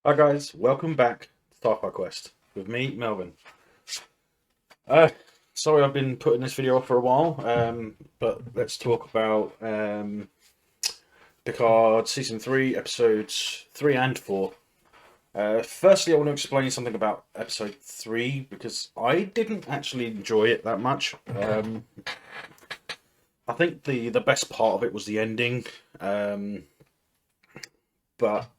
Hi guys, welcome back to Sci-Fi Quest with me, Melvin. Sorry I've been putting this video off for a while, but let's talk about Picard Season 3, Episodes 3 and 4. Firstly, I want to explain something about Episode 3 because I didn't actually enjoy it that much. I think the best part of it was the ending, but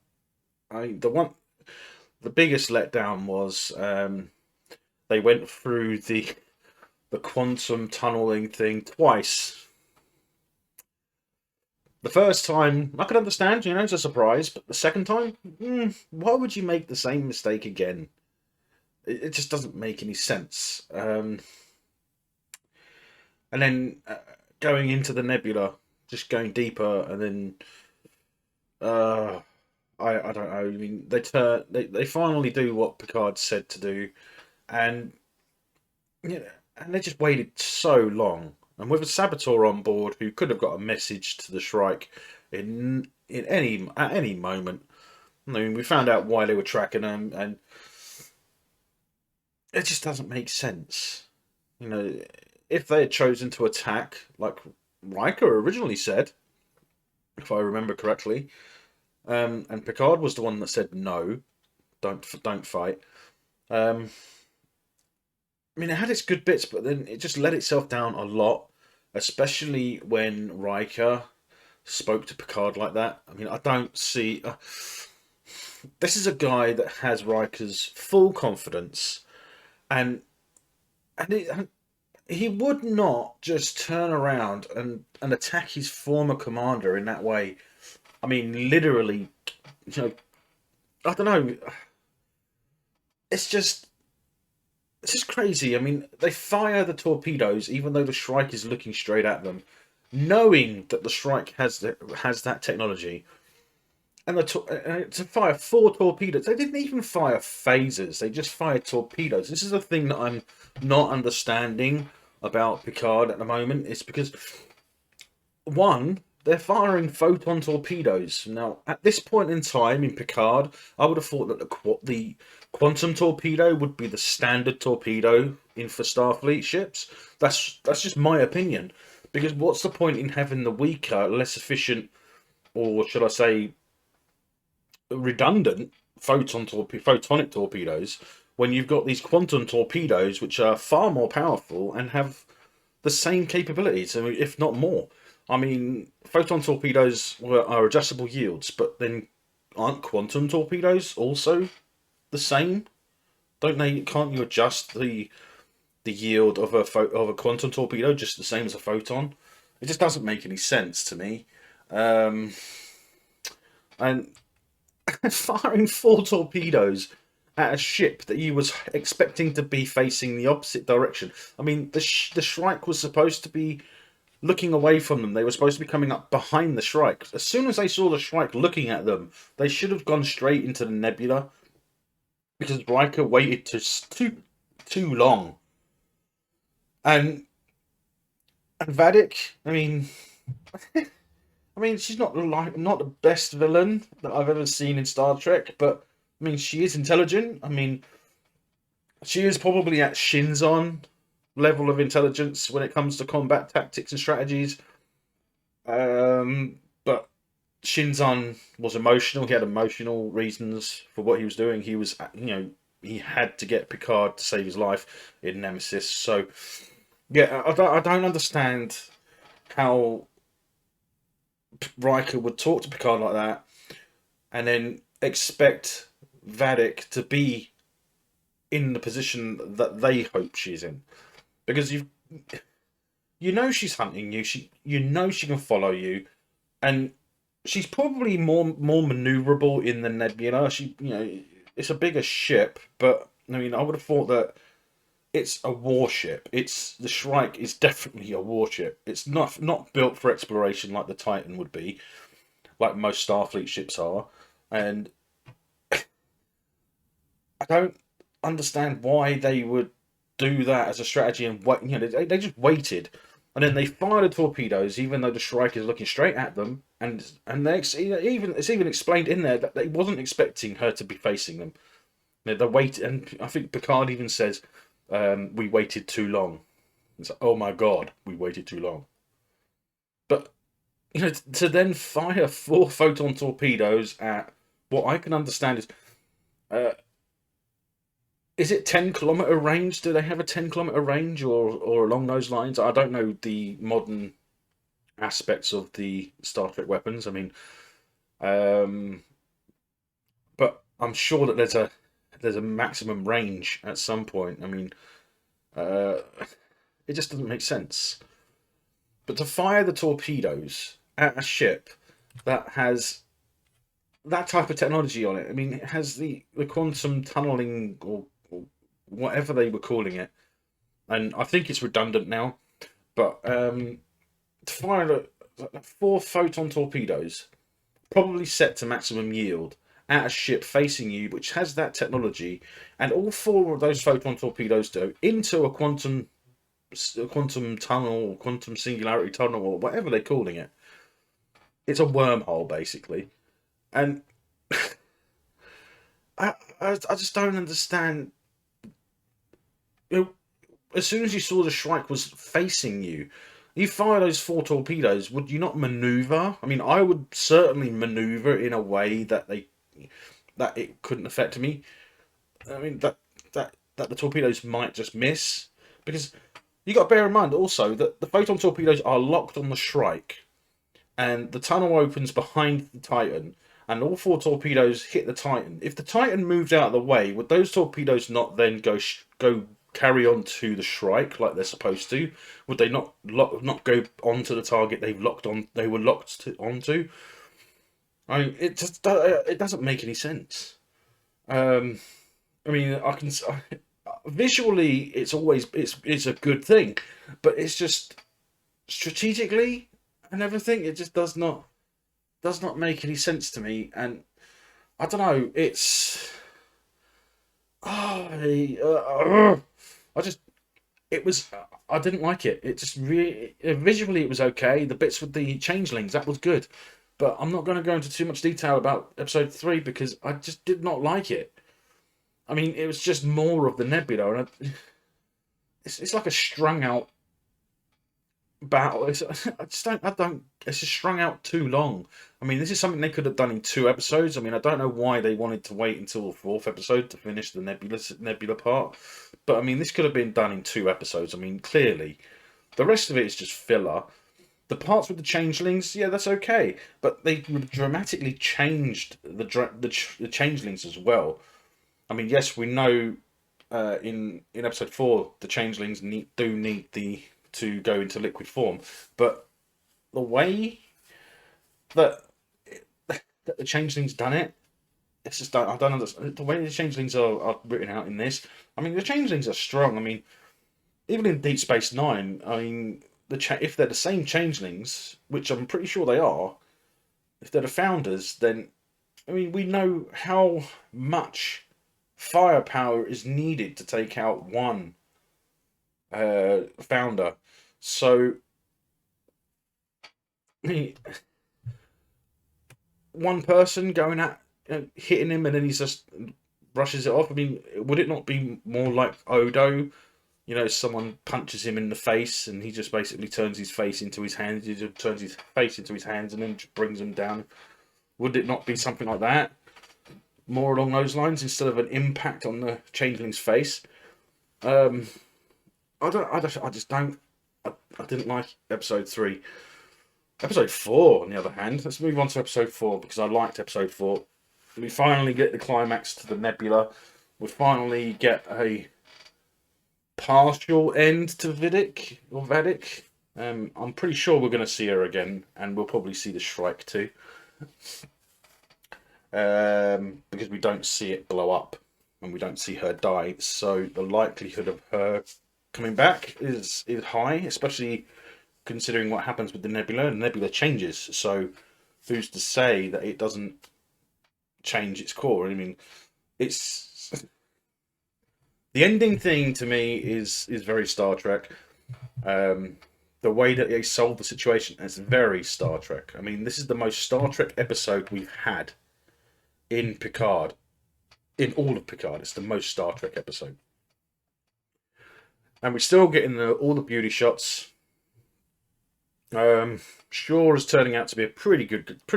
the biggest letdown was they went through the quantum tunneling thing twice. The first time I could understand, it's a surprise, but the second time, why would you make the same mistake again? It just doesn't make any sense. And then going into the nebula, just going deeper, and then uh, I don't know. I mean, they finally do what Picard said to do, and and they just waited so long. And with a saboteur on board who could have got a message to the Shrike at any moment. I mean, we found out why they were tracking them, and it just doesn't make sense. You know, if they had chosen to attack, like Riker originally said, if I remember correctly, and Picard was the one that said no, don't fight. Um, I mean, it had its good bits, but then it just let itself down a lot, especially when Riker spoke to Picard like that. I mean, I don't see. This is a guy that has Riker's full confidence, and and he would not just turn around and attack his former commander in that way. I mean, literally, you know, I don't know. It's just it's just crazy. I mean, they fire the torpedoes even though the Shrike is looking straight at them, knowing that the Shrike has that technology. And to fire four torpedoes, they didn't even fire phasers. They just fired torpedoes. This is the thing that I'm not understanding about Picard at the moment. It's because one, they're firing photon torpedoes. Now, at this point in time in Picard, I would have thought that the quantum torpedo would be the standard torpedo in for Starfleet ships. That's just my opinion. Because what's the point in having the weaker, less efficient, or should I say, redundant photonic torpedoes when you've got these quantum torpedoes which are far more powerful and have the same capabilities, if not more. I mean, photon torpedoes are adjustable yields, but then aren't quantum torpedoes also the same? Don't they? Can't you adjust the yield of a quantum torpedo just the same as a photon? It just doesn't make any sense to me. Um, and firing four torpedoes at a ship that you was expecting to be facing the opposite direction. I mean, the Shrike was supposed to be looking away from them. They were supposed to be coming up behind the Shrike. As soon as they saw the Shrike looking at them, they should have gone straight into the nebula because Riker waited too long. And Vadik, I mean, she's not the best villain that I've ever seen in Star Trek, but I mean, she is intelligent. I mean, she is probably at Shinzon level of intelligence when it comes to combat tactics and strategies. But Shinzon was emotional. He had emotional reasons for what he was doing. He was, he had to get Picard to save his life in Nemesis. So, yeah, I don't understand how Riker would talk to Picard like that and then expect Vadik to be in the position that they hope she's in. Because she's hunting you. She can follow you, and she's probably more maneuverable in the Nebula. It's a bigger ship, but I mean, I would have thought that it's a warship. It's the Shrike is definitely a warship. It's not built for exploration like the Titan would be, like most Starfleet ships are, and I don't understand why they would do that as a strategy and wait. They just waited. and then they fire the torpedoes, even though the Shrike is looking straight at them, and it's even explained in there that they wasn't expecting her to be facing them. They wait, and I think Picard even says, "We waited too long." It's like, oh my god, we waited too long. But to then fire 4 photon torpedoes at what I can understand uh, is it 10-kilometer range? Do they have a 10-kilometer range or along those lines? I don't know the modern aspects of the Star Trek weapons. I mean, um, but I'm sure that there's a maximum range at some point. I mean, uh, it just doesn't make sense. But to fire the torpedoes at a ship that has that type of technology on it, I mean, it has the quantum tunneling or whatever they were calling it, and I think it's redundant now. But to fire 4 photon torpedoes, probably set to maximum yield, at a ship facing you, which has that technology, and all 4 of those photon torpedoes go into a quantum tunnel, quantum singularity tunnel, or whatever they're calling it. It's a wormhole, basically, and I just don't understand. You know, as soon as you saw the Shrike was facing you, you fire those 4 torpedoes. Would you not maneuver? I mean, I would certainly maneuver in a way that it couldn't affect me. I mean that the torpedoes might just miss, because you got to bear in mind also that the photon torpedoes are locked on the Shrike, and the tunnel opens behind the Titan, and all 4 torpedoes hit the Titan. If the Titan moved out of the way, would those torpedoes not then go carry on to the Shrike like they're supposed to? Would they not go onto the target they were onto? I mean, it doesn't make any sense. Um, I mean, visually it's a good thing, but it's just strategically and everything, it just does not make any sense to me. And I don't know, it's I just it was I didn't like it. It just really visually it was okay. The bits with the changelings, that was good, but I'm not going to go into too much detail about episode 3 because I just did not like it. I mean, it was just more of the Nebula, and it's like a strung out battle. I don't. It's just strung out too long. I mean, this is something they could have done in 2 episodes. I mean, I don't know why they wanted to wait until the 4th episode to finish the Nebula part, but I mean, this could have been done in 2 episodes. I mean, clearly, the rest of it is just filler. The parts with the changelings, yeah, that's okay, but they dramatically changed the changelings as well. I mean, yes, we know in episode 4 the changelings do need to go into liquid form, but the way that that the changelings done it, it's just I don't understand the way the changelings are written out in this. I mean, the changelings are strong. I mean, even in Deep Space Nine, I mean, if they're the same changelings, which I'm pretty sure they are, if they're the founders, then I mean, we know how much firepower is needed to take out one founder. So, I mean, one person going at hitting him and then he just brushes it off. I mean, would it not be more like Odo? You know, someone punches him in the face and he just basically turns his face into his hands. He just turns his face into his hands and then just brings him down. Would it not be something like that? More along those lines instead of an impact on the changeling's face. I just don't. I didn't like episode 3. Episode 4, on the other hand, let's move on to episode 4 because I liked episode 4. We finally get the climax to the Nebula. We finally get a partial end to Vidic or Vadik. I'm pretty sure we're going to see her again, and we'll probably see the Shrike too, because we don't see it blow up and we don't see her die. So the likelihood of her coming back is high, especially considering what happens with the Nebula. The Nebula changes, so who's to say that it doesn't change its core? I mean, it's the ending thing to me is very Star Trek. The the way that they solved the situation, it's very Star Trek. I mean, this is the most Star Trek episode we've had in Picard. In all of Picard, it's the most Star Trek episode. And we're still getting all the beauty shots. Shaw is turning out to be a pretty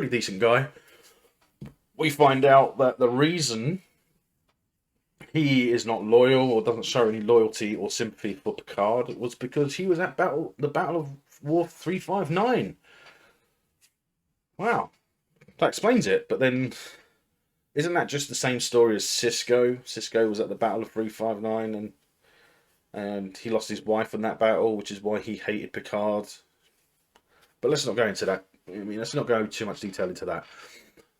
decent guy. We find out that the reason he is not loyal or doesn't show any loyalty or sympathy for Picard was because he was at the Battle of War 359. Wow, that explains it. But then, isn't that just the same story as Cisco? Cisco was at the Battle of 359 and he lost his wife in that battle, which is why he hated Picard. But let's not go into that. I mean, let's not go too much detail into that,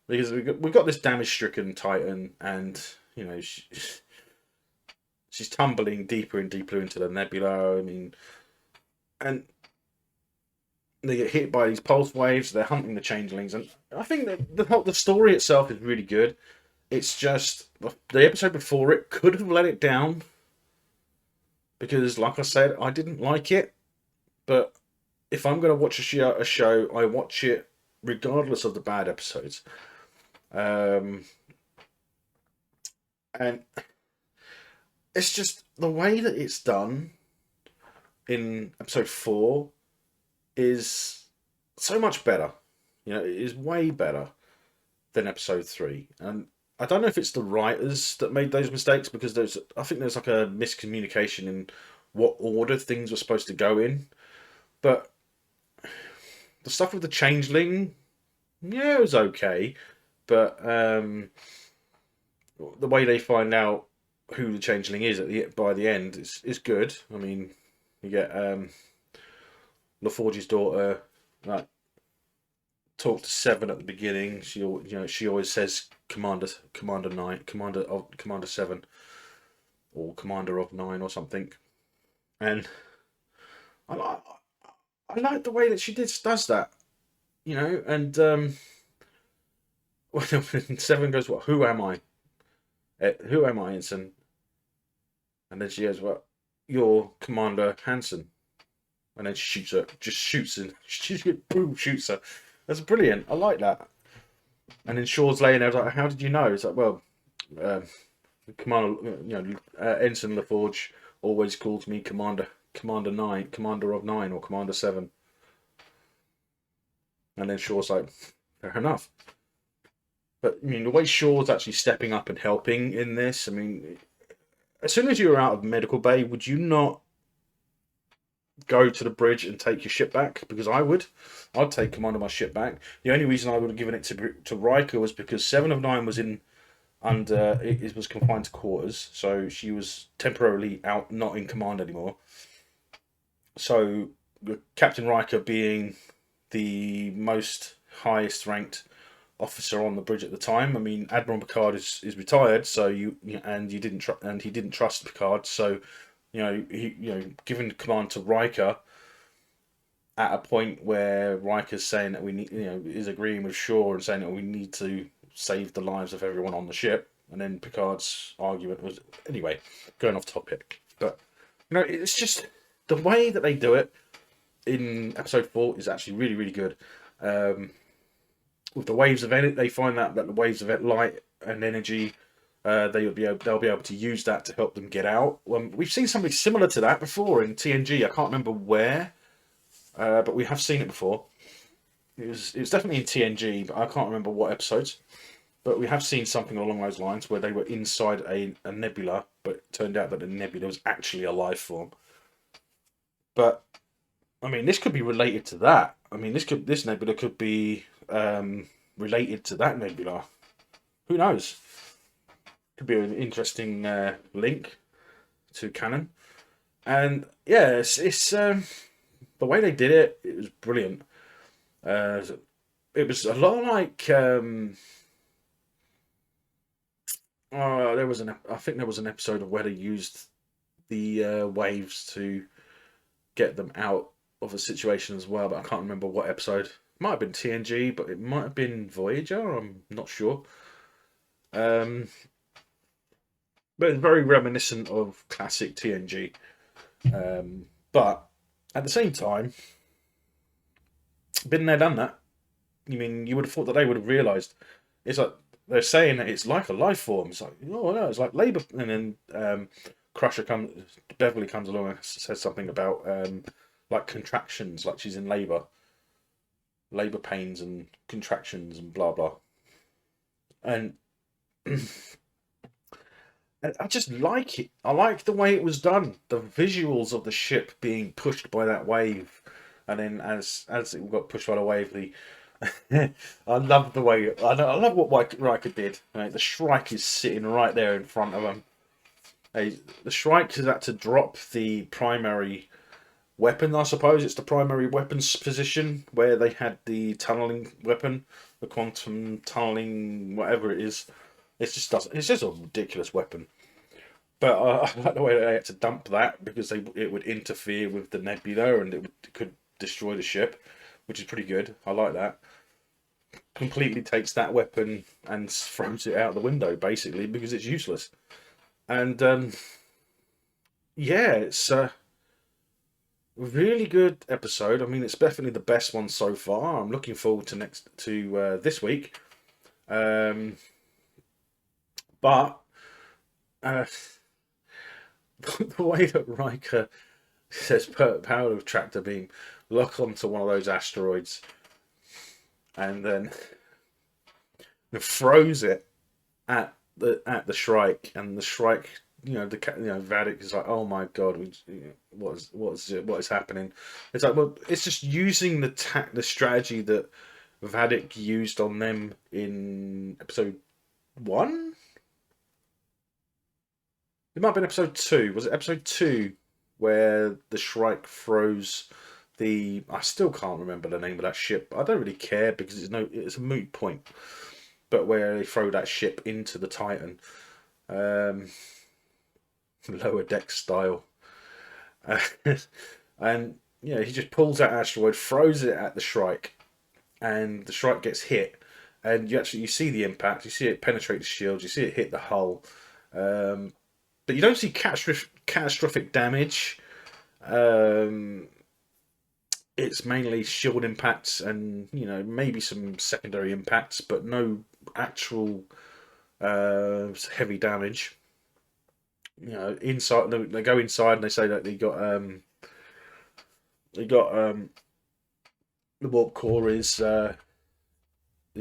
because we've got this damage-stricken Titan, and you know she's tumbling deeper and deeper into the nebula. I mean, and they get hit by these pulse waves. They're hunting the changelings, and I think that the story itself is really good. It's just the episode before it could have let it down, because, like I said, I didn't like it. But if I'm going to watch a show, I watch it regardless of the bad episodes. And it's just the way that it's done in episode 4 is so much better. You know, it is way better than episode 3. And I don't know if it's the writers that made those mistakes, because I think there's like a miscommunication in what order things were supposed to go in. But the stuff with the changeling, yeah, it was okay. But the way they find out who the changeling is by the end is good. I mean, you get LaForge's daughter like talk to Seven at the beginning. She always says Commander 9, Commander 7, or Commander of 9 or something. And I like the way that she does that, you know. And when Seven goes, "What? Who am I? Who am I, Ensign?" And then she goes, "Well, you're Commander Hansen." And then she shoots her, just shoots and she boom, shoots her. That's brilliant. I like that. And then Shaw's laying there, like, "How did you know?" It's like, well, Commander, Ensign LaForge always calls me Commander 9, Commander of 9, or Commander 7. And then Shaw's like, fair enough. But I mean, the way Shaw's actually stepping up and helping in this, I mean, as soon as you were out of medical bay, would you not go to the bridge and take your ship back? Because I'd take command of my ship back. The only reason I would have given it to Riker was because 7 of 9 was it was confined to quarters, so she was temporarily out, not in command anymore. So Captain Riker, being the most highest ranked officer on the bridge at the time, I mean, Admiral Picard is retired, so he didn't trust Picard, so he giving command to Riker at a point where Riker's saying that we need, is agreeing with Shaw and saying that we need to save the lives of everyone on the ship. And then Picard's argument was, anyway, going off topic, but it's just the way that they do it in episode 4 is actually really, really good. With the waves of energy, they find that the waves of light and energy, they'll be able to use that to help them get out. We've seen something similar to that before in TNG. I can't remember where, but we have seen it before. It was definitely in TNG, but I can't remember what episodes. But we have seen something along those lines where they were inside a nebula, but it turned out that the nebula was actually a life form. But I mean, this could be related to that. I mean, this nebula could be related to that nebula. Who knows? Could be an interesting link to canon. And yeah, it's the way they did it. It was brilliant. It was a lot like I think there was an episode of where they used the waves to get them out of a situation as well, but I can't remember what episode. It might have been TNG, but it might have been Voyager. I'm not sure. But it's very reminiscent of classic TNG. But at the same time, Been there, done that. You mean you would have thought that they would have realised? It's like they're saying that it's like a life form. It's like, oh no, it's like labour. And then Beverly comes along and says something about like contractions, like she's in labour pains and contractions and blah blah. And I just like it. I like the way it was done. The visuals of the ship being pushed by that wave, and then as it got pushed by the wave, the I love the way I love what Riker did. Right? The Shrike is sitting right there in front of him. The Shrike has had to drop the primary weapon. I suppose it's the primary weapons position where they had the tunneling weapon, the quantum tunneling, whatever it is. It's just a ridiculous weapon. But I like the way they had to dump that because it would interfere with the nebula and it could destroy the ship, which is pretty good. I like that. Completely takes that weapon and throws it out the window basically because it's useless. And yeah, it's a really good episode. I mean, it's definitely the best one so far. I'm looking forward to this week. But the way that Riker says power of tractor beam, lock onto one of those asteroids, and then throws it at the Shrike, and the Shrike, Vadik is like, oh my god, what is happening? It's like, well, it's just using the strategy that Vadik used on them in episode 1. It might have been episode 2. Was it episode 2 where the Shrike throws the... I still can't remember the name of that ship. I don't really care because it's a moot point. But where they throw that ship into the Titan. Lower deck style. And, he just pulls that asteroid, throws it at the Shrike. And the Shrike gets hit. And you see the impact. You see it penetrate the shield. You see it hit the hull. But you don't see catastrophic damage. It's mainly shield impacts and maybe some secondary impacts, but no actual heavy damage. Inside they go inside and they say that they got the warp core is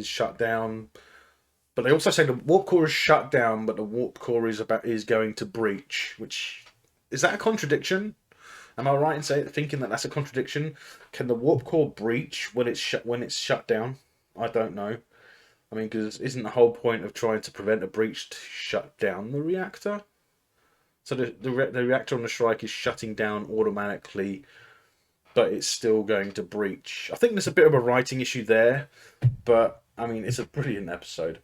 shut down. But they also say the warp core is shut down, but the warp core is going to breach. Which is that a contradiction? Am I right in thinking that that's a contradiction? Can the warp core breach when it's shut down? I don't know. I mean, because isn't the whole point of trying to prevent a breach to shut down the reactor? So the reactor on the Shrike is shutting down automatically, but it's still going to breach. I think there's a bit of a writing issue there, but I mean, it's a brilliant episode.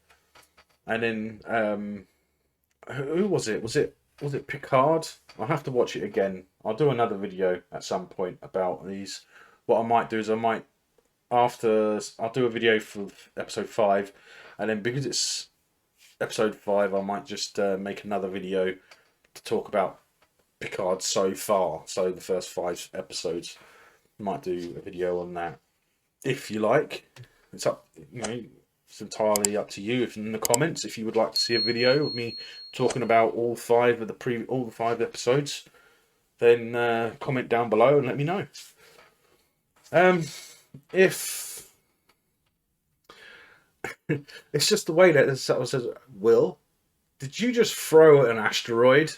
And then, who was it? Was it Picard? I'll have to watch it again. I'll do another video at some point about these. What I might do is I'll do a video for episode 5, and then because it's episode 5, I might just make another video to talk about Picard so far. So the first 5 episodes. I might do a video on that if you like. It's up, it's entirely up to you. If in the comments, if you would like to see a video of me talking about all 5 episodes, then comment down below and let me know. If it's just the way that it says, Will, did you just throw an asteroid?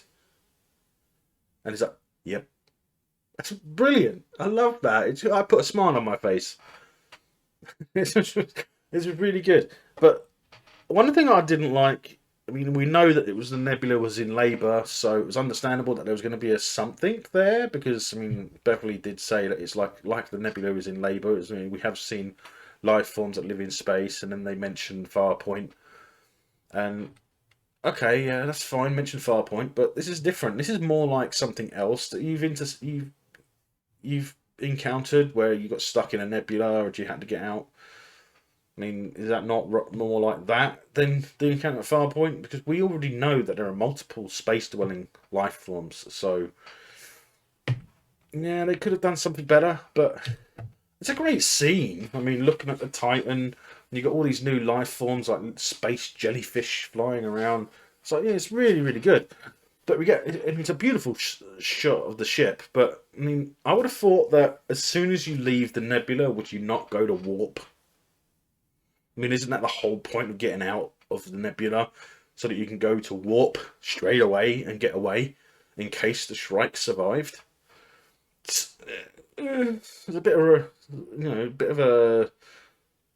And he's like, yep. That's brilliant. I love that. I put a smile on my face. It's really good. But one thing I didn't like, I mean, we know that the nebula was in labour, so it was understandable that there was going to be a something there, because, I mean, Beverly did say that it's like the nebula is in labour. I mean, we have seen life forms that live in space, and then they mentioned Farpoint. And, okay, yeah, that's fine, mention Farpoint, but this is different. This is more like something else that you've encountered, where you got stuck in a nebula or you had to get out. I mean, is that not more like that than the encounter at Farpoint? Because we already know that there are multiple space-dwelling life forms. So, yeah, they could have done something better. But it's a great scene. I mean, looking at the Titan, and you got all these new life forms like space jellyfish flying around. So yeah, it's really, really good. But we get, and it's a beautiful shot of the ship. But I mean, I would have thought that as soon as you leave the nebula, would you not go to warp? I mean, isn't that the whole point of getting out of the nebula, so that you can go to warp straight away and get away, in case the Shrike survived? There's a bit of a, a bit of a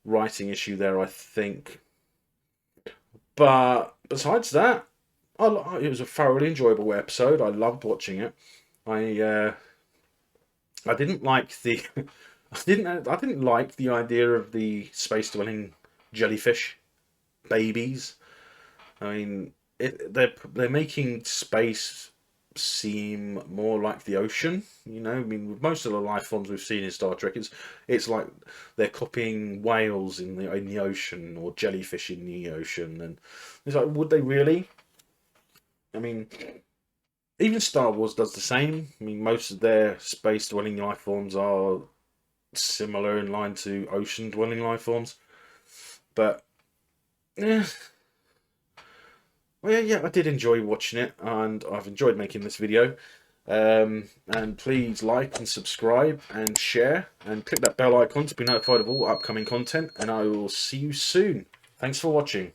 writing issue there, I think. But besides that, it was a thoroughly enjoyable episode. I loved watching it. I I didn't like the I didn't like the idea of the space dwelling jellyfish babies. I mean, they're making space seem more like the ocean. I mean, with most of the life forms we've seen in Star Trek, it's like they're copying whales in the ocean or jellyfish in the ocean, and it's like, would they really? I mean, even Star Wars does the same. I mean, most of their space dwelling life forms are similar in line to ocean dwelling life forms, but yeah. Well, yeah, I did enjoy watching it, and I've enjoyed making this video. And please like and subscribe and share, and click that bell icon to be notified of all upcoming content, and I will see you soon. Thanks for watching.